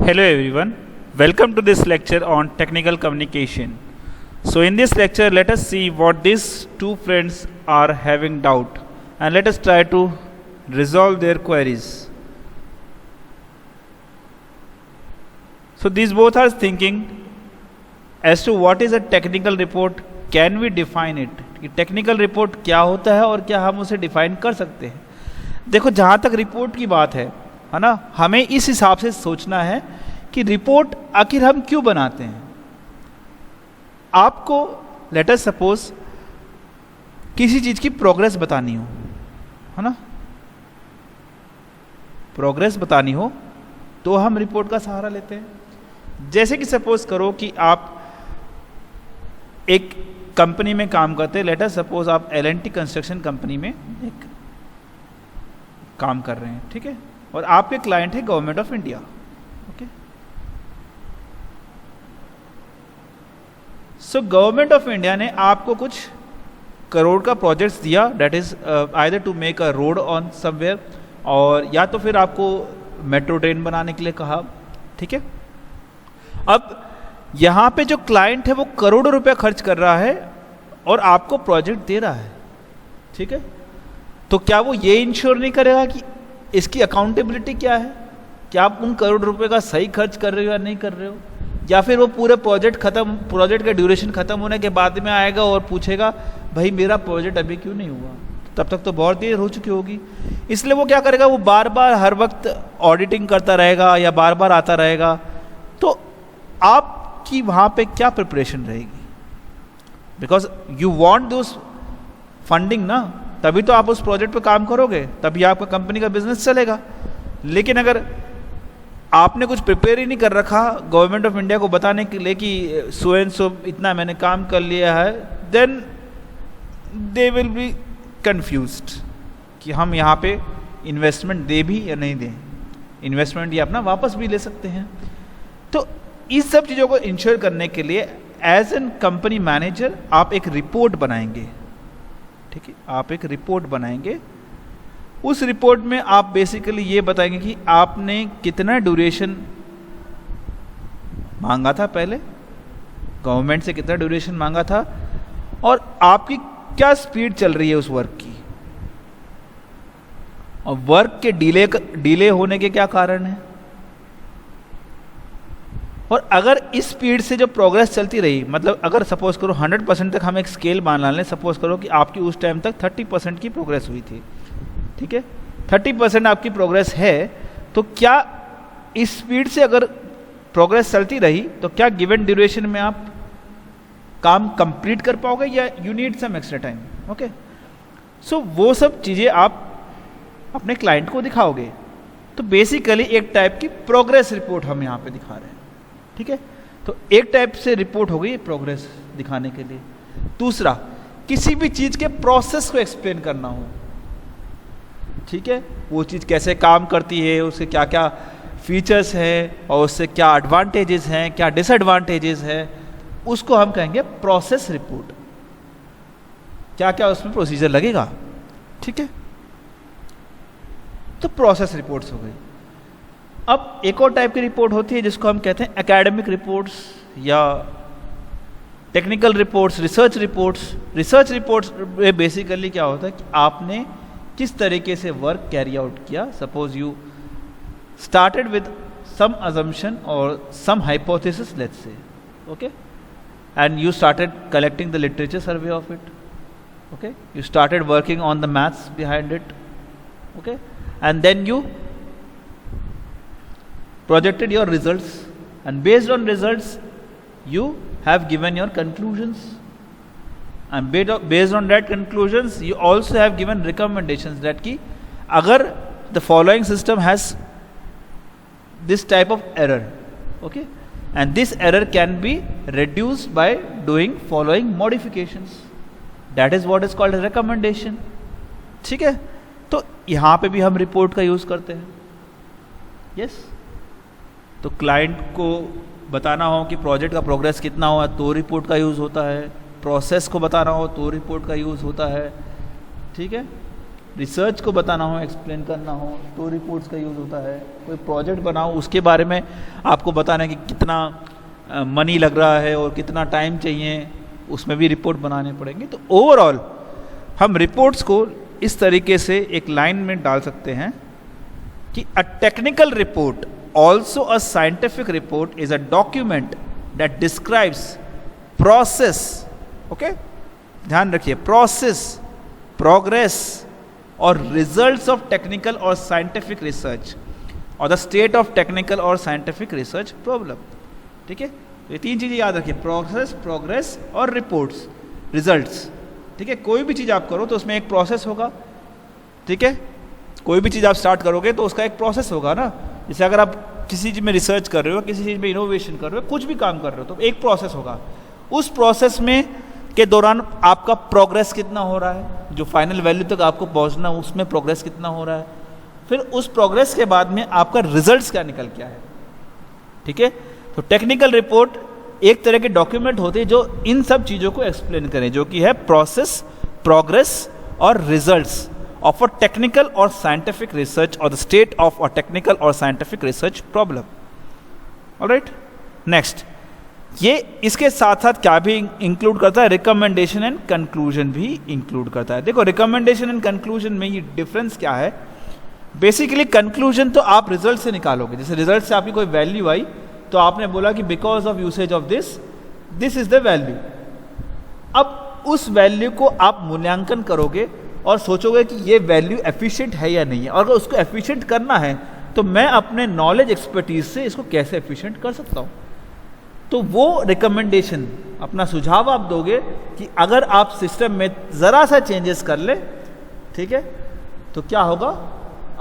Hello everyone, welcome to this lecture on technical communication. So in this lecture let us see what these two friends are having doubt and let us try to resolve their queries. So these both are thinking as to what is a technical report, can we define it, कि technical report क्या होता है और क्या हम उसे define कर सकते हैं। देखो जहाँ तक रिपोर्ट की बात है ना, हमें इस हिसाब से सोचना है कि रिपोर्ट आखिर हम क्यों बनाते हैं। आपको लेट अस सपोज किसी चीज की प्रोग्रेस बतानी हो, है ना, प्रोग्रेस बतानी हो तो हम रिपोर्ट का सहारा लेते हैं। जैसे कि सपोज करो कि आप एक कंपनी में काम करते हैं, लेट अस सपोज आप L&T कंस्ट्रक्शन कंपनी में एक काम कर रहे हैं, ठीक है, और आपके क्लाइंट है government of India. Okay, so government of India ने आपको कुछ करोड़ का प्रोजेक्ट्स दिया, that is either to make a road on somewhere, और या तो फिर आपको मेट्रो ट्रेन बनाने के लिए कहा, ठीक है। अब यहां पे जो क्लाइंट है वो करोड़ों रुपए खर्च कर रहा है और आपको प्रोजेक्ट दे रहा है, ठीक है, तो क्या वो ये इंश्योर नहीं करेगा कि इसकी अकाउंटेबिलिटी क्या है, क्या आप उन करोड़ रुपए का सही खर्च कर रहे हो या नहीं कर रहे हो, या फिर वो पूरे प्रोजेक्ट का ड्यूरेशन खत्म होने के बाद में आएगा और पूछेगा भाई मेरा प्रोजेक्ट अभी क्यों नहीं हुआ, तब तक तो बहुत देर हो चुकी होगी। इसलिए वो क्या करेगा, वो बार बार हर वक्त ऑडिटिंग करता रहेगा या बार बार आता रहेगा। तो आपकी वहां पे क्या प्रिपरेशन रहेगी, because you want those funding ना, तभी तो आप उस प्रोजेक्ट पे काम करोगे, तभी आपका कंपनी का बिजनेस चलेगा। लेकिन अगर आपने कुछ प्रिपेयर ही नहीं कर रखा गवर्नमेंट ऑफ इंडिया को बताने के लिए कि सो एंड सो इतना मैंने काम कर लिया है, then they will be confused कि हम यहाँ पे इन्वेस्टमेंट दे भी या नहीं दें, इन्वेस्टमेंट या अपना वापस भी ले सकते हैं। तो इस सब चीज़ों को इंश्योर करने के लिए एज एन कंपनी मैनेजर आप एक रिपोर्ट बनाएंगे, ठीक है, आप एक रिपोर्ट बनाएंगे। उस रिपोर्ट में आप बेसिकली ये बताएंगे कि आपने कितना ड्यूरेशन मांगा था, पहले गवर्नमेंट से कितना ड्यूरेशन मांगा था, और आपकी क्या स्पीड चल रही है उस वर्क की, और वर्क के डिले होने के क्या कारण है, और अगर इस स्पीड से जो प्रोग्रेस चलती रही, मतलब अगर सपोज करो 100% तक हम एक स्केल मान लें, सपोज करो कि आपकी उस टाइम तक 30% की प्रोग्रेस हुई थी, ठीक है, 30% आपकी प्रोग्रेस है, तो क्या इस स्पीड से अगर प्रोग्रेस चलती रही तो क्या गिवन ड्यूरेशन में आप काम कंप्लीट कर पाओगे या you need some extra time. Okay, so वो सब चीज़ें आप अपने क्लाइंट को दिखाओगे। तो बेसिकली एक टाइप की प्रोग्रेस रिपोर्ट हम यहाँ पे दिखा रहे हैं, ठीक है। तो एक टाइप से रिपोर्ट हो गई प्रोग्रेस दिखाने के लिए। दूसरा, किसी भी चीज के प्रोसेस को एक्सप्लेन करना हो, ठीक है, वो चीज कैसे काम करती है, उसके क्या क्या फीचर्स हैं और उससे क्या एडवांटेजेस हैं, क्या डिसएडवांटेजेस हैं, उसको हम कहेंगे प्रोसेस रिपोर्ट। क्या क्या उसमें प्रोसीजर लगेगा, ठीक है, तो प्रोसेस रिपोर्ट्स हो गई। अब एक और टाइप की रिपोर्ट होती है जिसको हम कहते हैं एकेडमिक रिपोर्ट्स या technical reports, research reports. Research reports में बेसिकली क्या होता है कि आपने किस तरीके से वर्क कैरी आउट किया। Suppose you started with some assumption और some hypothesis, let's say, okay, and you started collecting the literature survey of it, okay, you started working on the maths behind it, okay, and then you projected your results, and based on results you have given your conclusions, and based on that conclusions you also have given recommendations that ki agar the following system has this type of error, okay, and this error can be reduced by doing following modifications, that is what is called a recommendation, ठीक है। तो यहाँ पे भी हम report का use करते हैं, यस। तो क्लाइंट को बताना हो कि प्रोजेक्ट का प्रोग्रेस कितना हुआ तो रिपोर्ट का यूज़ होता है, प्रोसेस को बताना हो तो रिपोर्ट का यूज़ होता है, ठीक है। रिसर्च को बताना हो, एक्सप्लेन करना हो तो रिपोर्ट्स का यूज़ होता है। कोई प्रोजेक्ट बनाओ उसके बारे में आपको बताना है कि कितना मनी लग रहा है और कितना टाइम चाहिए, उसमें भी रिपोर्ट बनाने पड़ेंगे। तो ओवरऑल हम रिपोर्ट्स को इस तरीके से एक लाइन में डाल सकते हैं कि a technical report also a scientific report is a document that describes process, okay, ध्यान रखिए, प्रोसेस, प्रोग्रेस और रिजल्ट्स ऑफ टेक्निकल और साइंटिफिक रिसर्च और द स्टेट ऑफ टेक्निकल और साइंटिफिक रिसर्च प्रॉब्लम। ठीक है, तो ये तीन चीज़ें याद रखिए, प्रोसेस, प्रोग्रेस और रिपोर्ट्स, रिजल्ट्स। ठीक है, कोई भी चीज़ आप करो तो उसमें एक प्रोसेस होगा। ठीक है, कोई भी चीज़ आप स्टार्ट करोगे तो उसका एक प्रोसेस होगा ना। जैसे अगर आप किसी चीज़ में रिसर्च कर रहे हो, किसी चीज़ में इनोवेशन कर रहे हो, कुछ भी काम कर रहे हो, तो एक प्रोसेस होगा। उस प्रोसेस में के दौरान आपका प्रोग्रेस कितना हो रहा है, जो फाइनल वैल्यू तक आपको पहुंचना, उसमें प्रोग्रेस कितना हो रहा है, फिर उस प्रोग्रेस के बाद में आपका रिजल्ट्स क्या निकल के आए। ठीक है, तो टेक्निकल रिपोर्ट एक तरह के डॉक्यूमेंट होते हैं जो इन सब चीज़ों को एक्सप्लेन करें, जो कि है प्रोसेस, प्रोग्रेस और रिजल्ट्स ऑफ अ टेक्निकल और साइंटिफिक रिसर्च और the state of a technical और scientific research problem. Alright, next, ये इसके साथ साथ क्या भी इंक्लूड करता है, रिकमेंडेशन एंड कंक्लूजन भी इंक्लूड करता है। देखो, रिकमेंडेशन एंड कंक्लूजन में ये डिफरेंस क्या है। बेसिकली कंक्लूजन तो आप रिजल्ट से निकालोगे। जैसे रिजल्ट से आपकी कोई वैल्यू आई तो आपने बोला कि because of usage of this, this is the value. अब उस वैल्यू को आप मूल्यांकन करोगे और सोचोगे कि ये वैल्यू एफिशिएंट है या नहीं है, और अगर उसको एफिशिएंट करना है तो मैं अपने नॉलेज एक्सपर्टीज से इसको कैसे एफिशिएंट कर सकता हूँ। तो वो रिकमेंडेशन, अपना सुझाव आप दोगे कि अगर आप सिस्टम में ज़रा सा चेंजेस कर ले, ठीक है, तो क्या होगा,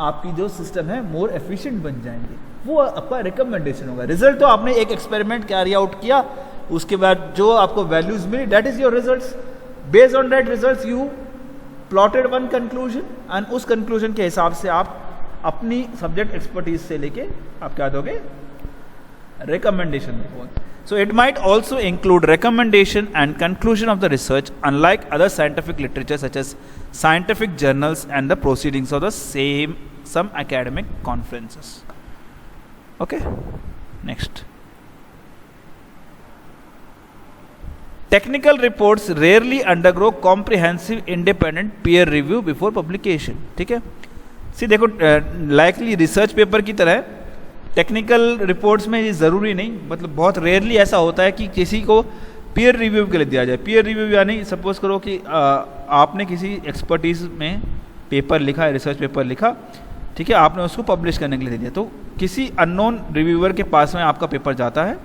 आपकी जो सिस्टम है मोर एफिशिएंट बन जाएंगे। वो आपका रिकमेंडेशन होगा। रिजल्ट तो आपने एक एक्सपेरिमेंट कैरी आउट किया, उसके बाद जो आपको वैल्यूज मिली, that is your results. Based on that results you plotted one conclusion, and उस कंक्लूजन के हिसाब से आप अपनी सब्जेक्ट एक्सपर्टीज से लेके आप क्या दोगे, recommendation. So it might also include recommendation and conclusion of the research, unlike other scientific literature such as scientific journals and the proceedings of the some academic conferences. Okay, next. Technical reports rarely undergo comprehensive independent peer review before publication. ठीक है, सी देखो, likely research paper की तरह technical reports में ये ज़रूरी नहीं, मतलब बहुत रेयरली ऐसा होता है कि किसी को पीयर रिव्यू के लिए दिया जाए। पीयर रिव्यू यानी सपोज करो कि आपने किसी एक्सपर्टीज़ में पेपर लिखा है, रिसर्च पेपर लिखा, ठीक है, आपने उसको पब्लिश करने के लिए दे दिया, तो किसी अननोन रिव्यूअर के पास में आपका पेपर जाता है,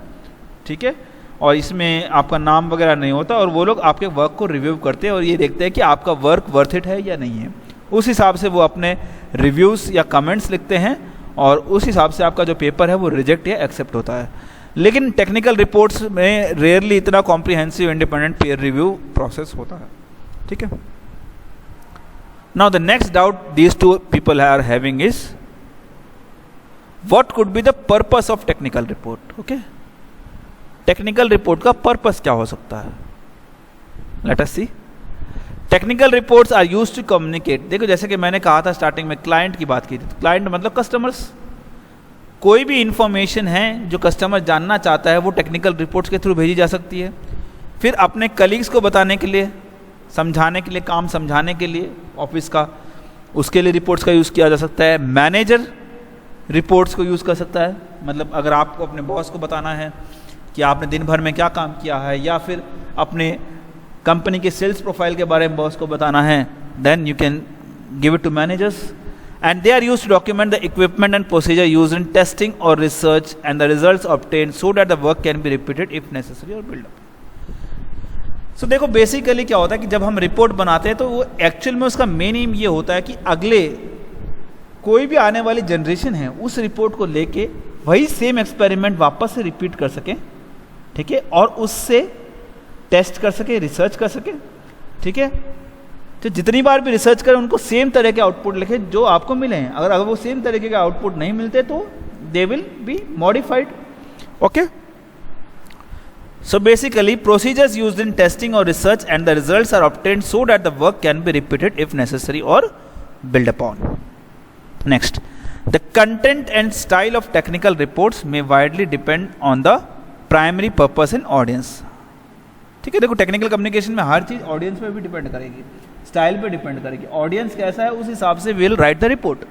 ठीक है, और इसमें आपका नाम वगैरह नहीं होता, और वो लोग आपके वर्क को रिव्यू करते हैं और ये देखते हैं कि आपका वर्क वर्थ इट है या नहीं है। उस हिसाब से वो अपने रिव्यूज़ या कमेंट्स लिखते हैं और उस हिसाब से आपका जो पेपर है वो रिजेक्ट या एक्सेप्ट होता है। लेकिन टेक्निकल रिपोर्ट्स में रेयरली इतना comprehensive independent peer review process होता है। ठीक है, now the next doubt these two people are having is what could be the purpose of technical report. Okay, technical report का पर्पस क्या हो सकता है, let us see. Technical reports are used to communicate. देखो, जैसे कि मैंने कहा था स्टार्टिंग में, क्लाइंट की बात की थी, क्लाइंट मतलब कस्टमर्स। कोई भी इंफॉर्मेशन है जो कस्टमर जानना चाहता है वो टेक्निकल रिपोर्ट्स के थ्रू भेजी जा सकती है। फिर अपने कलीग्स को बताने के लिए, समझाने के लिए, काम समझाने के लिए ऑफिस का, उसके लिए रिपोर्ट्स का यूज़ किया जा सकता है। मैनेजर रिपोर्ट्स को यूज़ कर सकता है, मतलब अगर आपको अपने बॉस को बताना है कि आपने दिन भर में क्या काम किया है, या फिर अपने कंपनी के सेल्स प्रोफाइल के बारे में बॉस को बताना है, then you can give it to managers, and they are used to document the equipment and procedure used in testing और research and the results obtained so that the work can be repeated if necessary और build up. So देखो, basically क्या होता है कि जब हम report बनाते हैं तो वो एक्चुअल में उसका मेन एम ये होता है कि अगले कोई भी आने वाली जनरेशन है उस रिपोर्ट को लेके वही सेम एक्सपेरिमेंट वापस से रिपीट कर सकें, ठीक है, और उससे टेस्ट कर सके, रिसर्च कर सके। ठीक है, तो जितनी बार भी रिसर्च करें उनको सेम तरह के आउटपुट लिखें जो आपको मिले हैं। अगर वो सेम तरीके के आउटपुट नहीं मिलते तो they will be modified. Okay, so basically procedures used in testing और research and the results are obtained so that the work can be repeated if necessary और build upon. Next, the content and style of technical reports may widely depend on the primary purpose and audience. ठीक है, देखो technical communication में हर चीज़ audience पे भी depend करेगी, style पे depend करेगी, ऑडियंस कैसा है उस हिसाब से विल राइट द रिपोर्ट.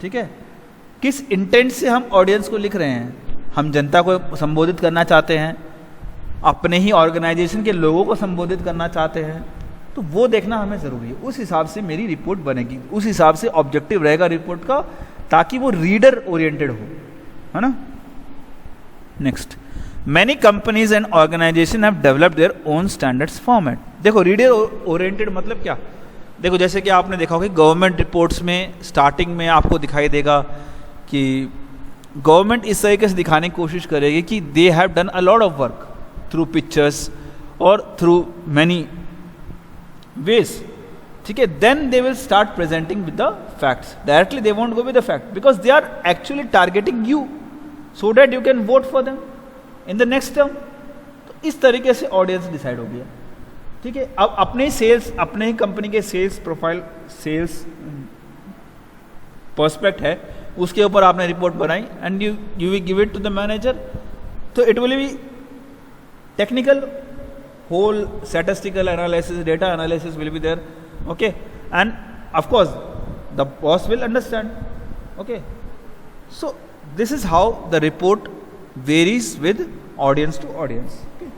ठीक है, किस इंटेंट से हम ऑडियंस को लिख रहे हैं, हम जनता को संबोधित करना चाहते हैं, अपने ही ऑर्गेनाइजेशन के लोगों को संबोधित करना चाहते हैं, तो वो देखना हमें ज़रूरी है. उस हिसाब से मेरी रिपोर्ट बनेगी, उस हिसाब से ऑब्जेक्टिव रहेगा रिपोर्ट का, ताकि वो रीडर ओरिएंटेड हो, है ना. Next, many companies and organization have developed their own standards format. देखो रीडर ओरिएंटेड मतलब क्या, देखो जैसे कि आपने देखा होगा कि गवर्नमेंट रिपोर्ट्स में स्टार्टिंग में आपको दिखाई देगा कि गवर्नमेंट इस तरीके से दिखाने की कोशिश करेगी कि they have done a lot of work through pictures और थ्रू मैनी वेज. ठीक है, then they will start presenting with the facts. Directly they won't go with the fact because they are actually targeting you so that you can vote for them in the next term. तो इस तरीके से audience decide हो गया. ठीक है, अब अपने ही सेल्स, अपने ही कंपनी के सेल्स प्रोफाइल, सेल्स पर्सपेक्ट है, उसके ऊपर आपने रिपोर्ट बनाई and you will give it to the manager. तो it will be technical, whole statistical analysis, data analysis will be there, okay, and of course the boss will understand. Okay, so this is how the report varies with audience to audience. Okay,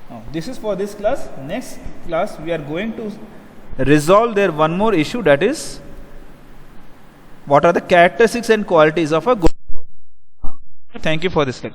now this is for this class. Next class we are going to resolve there one more issue, that is what are the characteristics and qualities of a good. Thank you for this lecture.